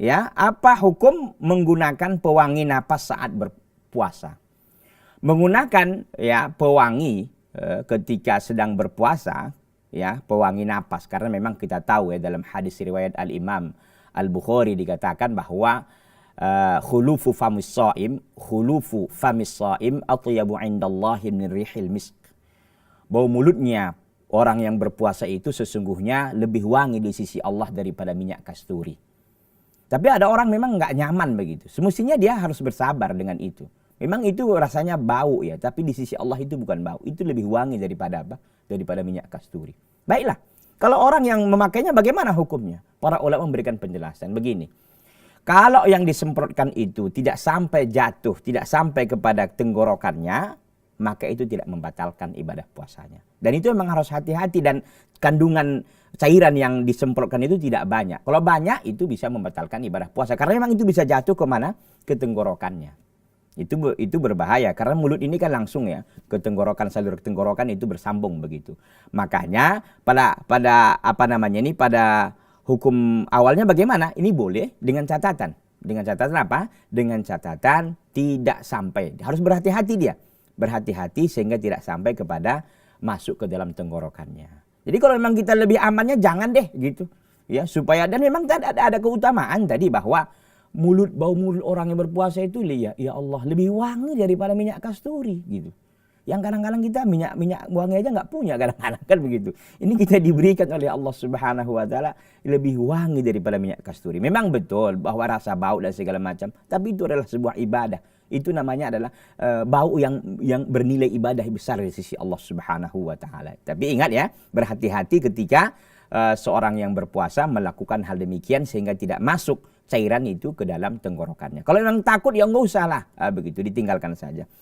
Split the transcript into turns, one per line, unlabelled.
ya, apa hukum menggunakan pewangi napas saat berpuasa? Menggunakan ya pewangi ketika sedang berpuasa, ya, pewangi napas, karena memang kita tahu ya dalam hadis riwayat Al-Imam Al-Bukhari dikatakan bahwa khulufu famis shaim atyabu indallahi min rihil misk. Bau mulutnya orang yang berpuasa itu sesungguhnya lebih wangi di sisi Allah daripada minyak kasturi. Tapi ada orang memang nggak nyaman begitu. Semestinya dia harus bersabar dengan itu. Memang itu rasanya bau ya, tapi di sisi Allah itu bukan bau. Itu lebih wangi daripada apa? Daripada minyak kasturi. Baiklah, kalau orang yang memakainya bagaimana hukumnya? Para ulama memberikan penjelasan begini. Kalau yang disemprotkan itu tidak sampai jatuh, tidak sampai kepada tenggorokannya, maka itu tidak membatalkan ibadah puasanya. Dan itu memang harus hati-hati, dan kandungan cairan yang disemprotkan itu tidak banyak. Kalau banyak itu bisa membatalkan ibadah puasa, karena memang itu bisa jatuh kemana? Ke tenggorokannya. Itu berbahaya, karena mulut ini kan langsung ya ke tenggorokan, saluran tenggorokan itu bersambung begitu. Makanya pada hukum awalnya bagaimana? Ini boleh dengan catatan. Dengan catatan apa? Dengan catatan tidak sampai. Harus berhati-hati dia. Berhati-hati sehingga tidak sampai kepada masuk ke dalam tenggorokannya. Jadi kalau memang kita lebih amannya jangan deh gitu. Ya, supaya, dan memang ada keutamaan tadi bahwa bau mulut orang yang berpuasa itu ya Allah lebih wangi daripada minyak kasturi gitu. Yang kadang-kadang kita minyak wangi aja nggak punya kadang-kadang kan begitu. Ini kita diberikan oleh Allah Subhanahu wa taala lebih wangi daripada minyak kasturi. Memang betul bahwa rasa bau dan segala macam, tapi itu adalah sebuah ibadah. Itu namanya adalah bau yang bernilai ibadah besar di sisi Allah Subhanahu wa taala. Tapi ingat ya, berhati-hati ketika seorang yang berpuasa melakukan hal demikian sehingga tidak masuk cairan itu ke dalam tenggorokannya. Kalau memang takut ya nggak usah lah, begitu, ditinggalkan saja.